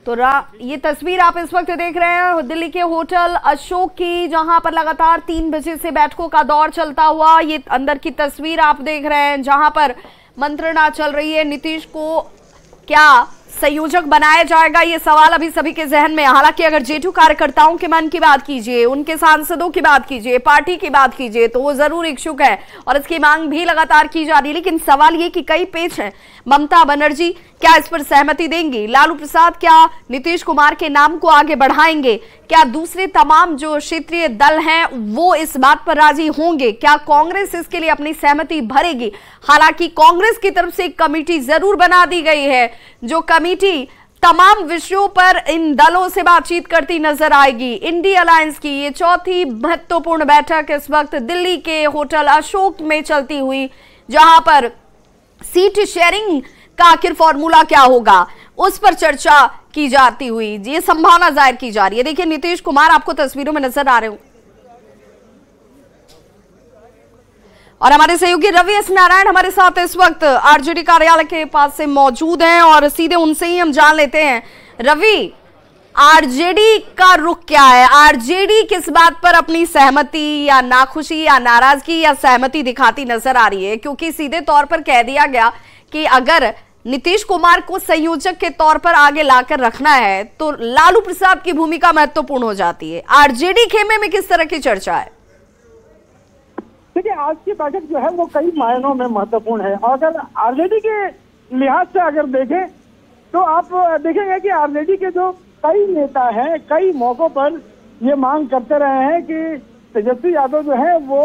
तो ये तस्वीर आप इस वक्त देख रहे हैं दिल्ली के होटल अशोक की, जहां पर लगातार 3 बजे से बैठकों का दौर चलता हुआ। ये अंदर की तस्वीर आप देख रहे हैं जहां पर मंत्रणा चल रही है। नीतीश को क्या संयोजक बनाया जाएगा, ये सवाल अभी सभी के जहन में। हालांकि अगर जेटू कार्यकर्ताओं के मन की बात कीजिए, उनके सांसदों की बात कीजिए, पार्टी की बात कीजिए, तो वो जरूर इच्छुक है और इसकी मांग भी लगातार की जा रही है। लेकिन सवाल ये कि कई पेच हैं। ममता बनर्जी क्या इस पर सहमति देंगी? लालू प्रसाद क्या नीतीश कुमार के नाम को आगे बढ़ाएंगे? क्या दूसरे तमाम जो क्षेत्रीय दल हैं वो इस बात पर राजी होंगे? क्या कांग्रेस इसके लिए अपनी सहमति भरेगी? हालांकि कांग्रेस की तरफ से एक कमेटी जरूर बना दी गई है, जो कमेटी तमाम विषयों पर इन दलों से बातचीत करती नजर आएगी। इंडी अलायंस की ये चौथी महत्वपूर्ण बैठक इस वक्त दिल्ली के होटल अशोक में चलती हुई, जहां पर सीट शेयरिंग का आखिर फॉर्मूला क्या होगा उस पर चर्चा की जाती हुई ये संभावना जाहिर की जा रही है। देखिए नीतीश कुमार आपको तस्वीरों में नजर आ रहे हो और हमारे सहयोगी रवि एस नारायण हमारे साथ इस वक्त आरजेडी कार्यालय के पास से मौजूद हैं और सीधे उनसे ही हम जान लेते हैं। रवि, आरजेडी का रुख क्या है? आरजेडी किस बात पर अपनी सहमति या नाखुशी या नाराजगी या सहमति दिखाती नजर आ रही है? क्योंकि सीधे तौर पर कह दिया गया कि अगर नीतीश कुमार को संयोजक के तौर पर आगे लाकर रखना है तो लालू प्रसाद की भूमिका महत्वपूर्ण हो जाती है। आरजेडी खेमे में किस तरह की चर्चा है? देखिए, आज की बैठक जो है वो कई मायनों में महत्वपूर्ण है। अगर आरजेडी के लिहाज से अगर देखें तो आप देखेंगे कि आरजेडी के जो कई नेता हैं कई मौकों पर ये मांग करते रहे हैं कि तेजस्वी यादव जो है वो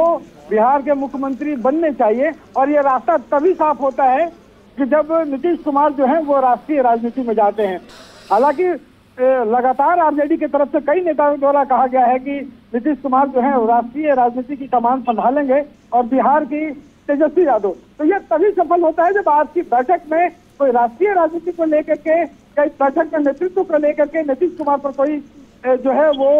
बिहार के मुख्यमंत्री बनने चाहिए। और ये रास्ता तभी साफ होता है कि जब नीतीश कुमार जो है वो राष्ट्रीय राजनीति में जाते हैं। हालांकि लगातार आरजेडी की तरफ से कई नेताओं द्वारा कहा गया है कि नीतीश कुमार जो है राष्ट्रीय राजनीति की कमान संभालेंगे और बिहार की तेजस्वी यादव। तो यह तभी सफल होता है जब आज की बैठक में कोई राष्ट्रीय राजनीति को लेकर के, कई बैठक के नेतृत्व को लेकर के नीतीश कुमार पर कोई जो है वो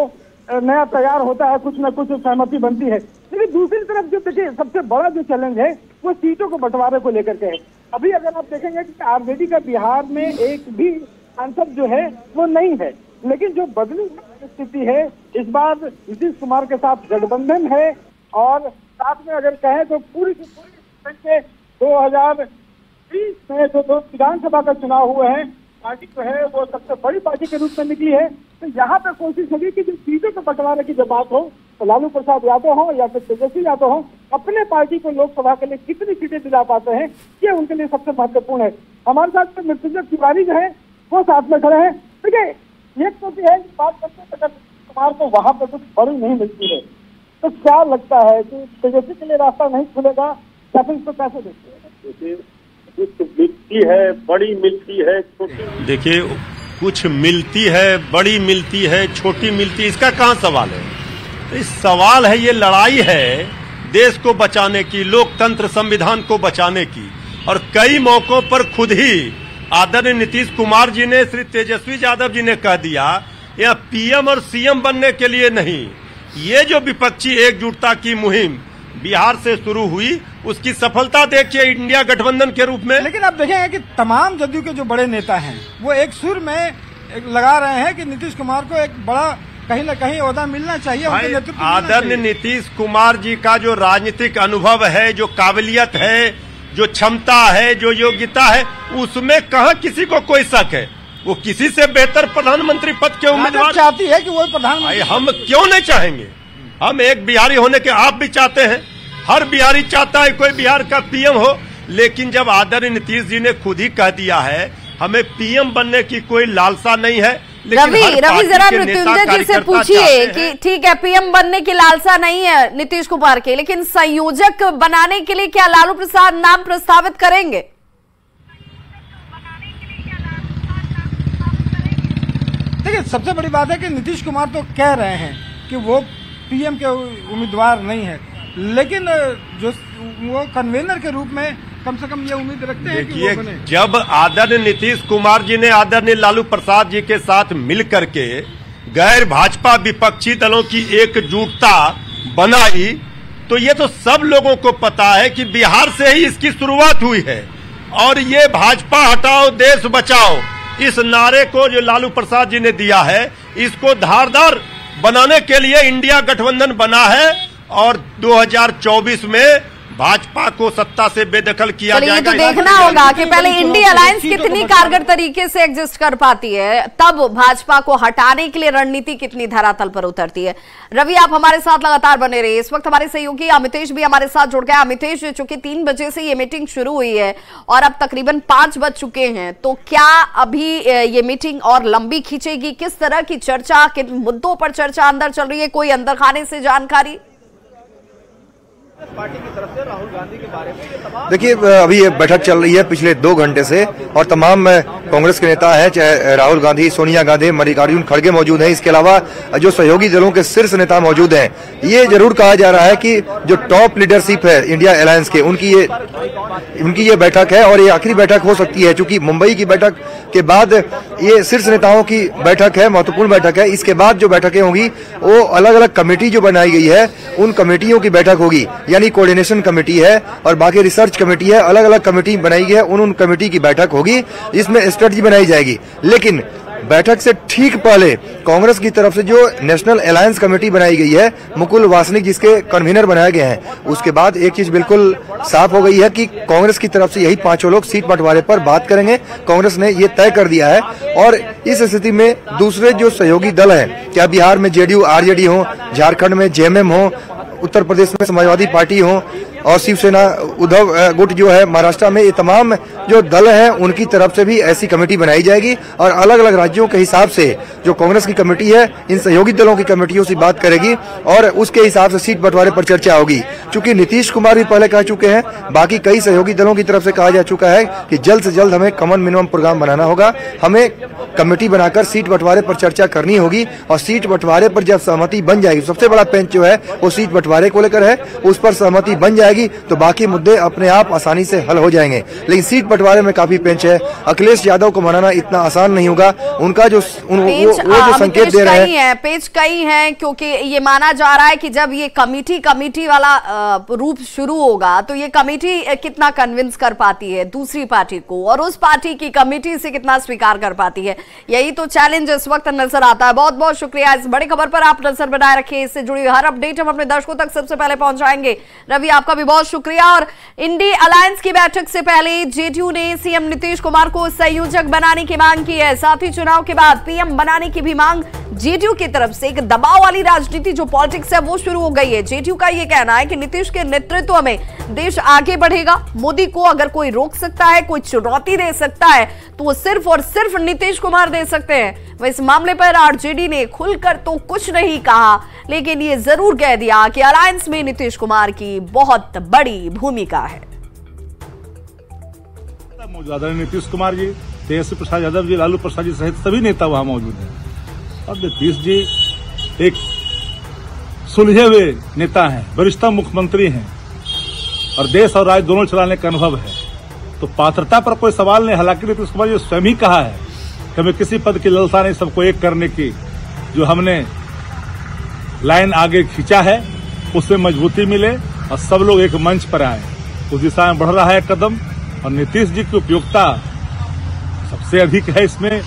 नया तैयार होता है, कुछ न कुछ सहमति बनती है। लेकिन दूसरी तरफ जो देखिए सबसे बड़ा जो चैलेंज है वो सीटों को बंटवारे को लेकर के है। अभी अगर आप देखेंगे कि आरजेडी का बिहार में एक भी सांसद जो है वो नहीं है, लेकिन जो बदली स्थिति है इस बार नीतीश कुमार के साथ गठबंधन है। और साथ में अगर कहें तो पूरी की पूरी 2020 में जो 2 विधानसभा का चुनाव हुए हैं, पार्टी जो है वो सबसे बड़ी पार्टी के रूप में निकली है। तो यहाँ पे कोशिश होगी कि जो सीटों के बंटवारे की जब बात हो तो लालू प्रसाद यादव हो या फिर तेजस्वी यादव हो, अपने पार्टी को लोकसभा के लिए कितनी सीटें दिला पाते हैं ये उनके लिए सबसे महत्वपूर्ण है। हमारे साथ में मृत्युंजय तिवारी जो है वो साथ में खड़े हैं। देखिए, एक तो है बात करते हैं अगर कुमार को वहां पर कुछ बड़ी नहीं मिलती है तो क्या लगता है कि तेजस्वी के लिए रास्ता नहीं खुलेगा या फिर इसको कैसे देखते हैं? मिलती है, बड़ी मिलती है, छोटी। देखिए, कुछ मिलती है, बड़ी मिलती है, छोटी मिलती है, इसका कहाँ सवाल है? इस सवाल है, ये लड़ाई है देश को बचाने की, लोकतंत्र संविधान को बचाने की। और कई मौकों पर खुद ही आदरणीय नीतीश कुमार जी ने श्री तेजस्वी यादव जी ने कह दिया यह पीएम और सीएम बनने के लिए नहीं, ये जो विपक्षी एकजुटता की मुहिम बिहार से शुरू हुई उसकी सफलता देखिए इंडिया गठबंधन के रूप में। लेकिन आप देखेंगे कि तमाम जदयू के जो बड़े नेता हैं वो एक सुर में लगा रहे हैं कि नीतीश कुमार को एक बड़ा कहीं न कहीं ओहदा मिलना चाहिए। आदरणीय नीतीश कुमार जी का जो राजनीतिक अनुभव है, जो काबिलियत है, जो क्षमता है, जो योग्यता है, उसमें कहाँ किसी को कोई शक है। वो किसी से बेहतर प्रधानमंत्री पद के उम्मीदवार चाहती है कि वो प्रधानमंत्री। हम क्यों नहीं चाहेंगे? हम एक बिहारी होने के आप भी चाहते हैं, हर बिहारी चाहता है कोई बिहार का पीएम हो। लेकिन जब आदरणीय नीतीश जी ने खुद ही कह दिया है हमें पीएम बनने की कोई लालसा नहीं है। रवि जरा मृत्युंजय जी से पूछिए कि ठीक है पीएम बनने की लालसा नहीं है नीतीश कुमार के, लेकिन संयोजक बनाने के लिए क्या लालू प्रसाद नाम प्रस्तावित करेंगे? देखिए, सबसे बड़ी बात है कि नीतीश कुमार तो कह रहे हैं कि वो पीएम के उम्मीदवार नहीं है, लेकिन जो वो कन्वेनर के रूप में कम से कम ये उम्मीद रखते हैं कि वो बने। जब आदरणीय नीतीश कुमार जी ने आदरणीय लालू प्रसाद जी के साथ मिल करके गैर भाजपा विपक्षी दलों की एकजुटता बनाई तो ये तो सब लोगों को पता है कि बिहार से ही इसकी शुरुआत हुई है। और ये भाजपा हटाओ देश बचाओ इस नारे को जो लालू प्रसाद जी ने दिया है, इसको धारदार बनाने के लिए इंडिया गठबंधन बना है और 2024 में भाजपा को सत्ता से बेदखल किया जाएगा। ये तो देखना होगा कि पहले इंडिया अलायंस कितनी कारगर तरीके से एग्जिस्ट कर पाती है, तब भाजपा को हटाने के लिए रणनीति कितनी धरातल पर उतरती है। रवि, आप हमारे साथ लगातार बने रहिए। इस वक्त हमारे सहयोगी अमितेश भी हमारे साथ जुड़ गए। अमितेश, चूंकि 3 बजे से ये मीटिंग शुरू हुई है और अब तकरीबन 5 बज चुके हैं, तो क्या अभी ये मीटिंग और लंबी खींचेगी? किस तरह की चर्चा, किन मुद्दों पर चर्चा अंदर चल रही है? कोई अंदर खाने से जानकारी? पार्टी की तरफ से राहुल गांधी के बारे में देखिए, अभी ये बैठक चल रही है पिछले 2 घंटे से और तमाम कांग्रेस के नेता हैं, चाहे राहुल गांधी, सोनिया गांधी, मल्लिकार्जुन खड़गे मौजूद हैं। इसके अलावा जो सहयोगी दलों के शीर्ष नेता मौजूद हैं। ये जरूर कहा जा रहा है कि जो टॉप लीडरशिप है इंडिया अलायंस के, उनकी ये बैठक है और ये आखिरी बैठक हो सकती है, क्योंकि मुंबई की बैठक के बाद ये शीर्ष नेताओं की बैठक है, महत्वपूर्ण बैठक है। इसके बाद जो बैठकें होंगी वो अलग अलग कमेटी जो बनाई गई है उन कमेटियों की बैठक होगी, यानी कोऑर्डिनेशन कमेटी है और बाकी रिसर्च कमेटी है, अलग अलग कमेटी बनाई गई है, उन कमेटी की बैठक होगी। इसमें स्ट्रेटजी बनाई जाएगी। लेकिन बैठक से ठीक पहले कांग्रेस की तरफ से जो नेशनल अलायंस कमेटी बनाई गई है, मुकुल वासनिक जिसके कन्वीनर बनाए गए हैं, उसके बाद एक चीज बिल्कुल साफ हो गई है कि कांग्रेस की तरफ से यही 5 लोग सीट बंटवारे पर बात करेंगे। कांग्रेस ने ये तय कर दिया है और इस स्थिति में दूसरे जो सहयोगी दल हैं, क्या बिहार में जेडीयू आरजेडी हो, झारखंड में जेएमएम हो, उत्तर प्रदेश में समाजवादी पार्टी हो और शिवसेना उद्धव गुट जो है महाराष्ट्र में, ये तमाम जो दल हैं उनकी तरफ से भी ऐसी कमेटी बनाई जाएगी और अलग अलग राज्यों के हिसाब से जो कांग्रेस की कमेटी है इन सहयोगी दलों की कमेटियों से बात करेगी और उसके हिसाब से सीट बंटवारे पर चर्चा होगी। चूंकि नीतीश कुमार भी पहले कह चुके हैं, बाकी कई सहयोगी दलों की तरफ से कहा जा चुका है कि जल्द से जल्द हमें कॉमन मिनिमम प्रोग्राम बनाना होगा, हमें कमेटी बनाकर सीट बंटवारे पर चर्चा करनी होगी और सीट बंटवारे पर जब सहमति बन जाएगी, सबसे बड़ा पेंच जो है वो सीट बंटवारे को लेकर है, उस पर सहमति बन जाएगी तो बाकी मुद्दे अपने आप आसानी से हल हो जाएंगे। लेकिन सीट बंटवारे में काफी पेंच है। अखिलेश यादव को मनाना इतना आसान नहीं होगा। उनका जो वो जो संकेत दे रहे हैं, पेच कई हैं, क्योंकि ये माना जा रहा है कि जब ये कमेटी वाला रूप शुरू होगा तो ये कमेटी कितना कन्विंस कर पाती है दूसरी पार्टी को और उस पार्टी की कमेटी से कितना स्वीकार कर पाती है। यही तो चैलेंज इस वक्त नजर आता है। बहुत बहुत शुक्रिया। इस बड़ी खबर पर आप नजर बनाए रखिए। इससे जुड़ी हर अपडेट हम अपने दर्शकों तक सबसे पहले पहुंचाएंगे। रवि, आपका भी बहुत शुक्रिया। और इंडिया अलायंस की बैठक से पहले जेडीयू ने सीएम नीतीश कुमार को संयोजक बनाने की मांग की है। साथ ही चुनाव के बाद पीएम बनाने की भी मांग जेडीयू की तरफ से। एक दबाव वाली राजनीति जो पॉलिटिक्स है वो शुरू हो गई है। जेडीयू का ये कहना है कि नीतीश के नेतृत्व में देश आगे बढ़ेगा। मोदी को अगर कोई रोक सकता है, कोई चुनौती दे सकता है, तो वो सिर्फ और सिर्फ नीतीश कुमार दे सकते हैं। वह इस मामले पर आरजेडी ने खुलकर तो कुछ नहीं कहा, लेकिन ये जरूर कह दिया कि अलायंस में नीतीश कुमार की बहुत बड़ी भूमिका है। मौजूद है नीतीश कुमार जी, तेजस्वी प्रसाद यादव जी, लालू प्रसाद जी सहित सभी नेता वहां मौजूद हैं। अब नीतीश जी एक सुलझे हुए नेता हैं, वरिष्ठ मुख्यमंत्री हैं और देश और राज्य दोनों चलाने का अनुभव है, तो पात्रता पर कोई सवाल नहीं। हालांकि नीतीश कुमार जी स्वयं ही कहा है कि हमें किसी पद की लालसा नहीं, सबको एक करने की जो हमने लाइन आगे खींचा है उसमें मजबूती मिले और सब लोग एक मंच पर आए, उस दिशा में बढ़ रहा है कदम। और नीतीश जी की उपयोगिता सबसे अधिक है इसमें।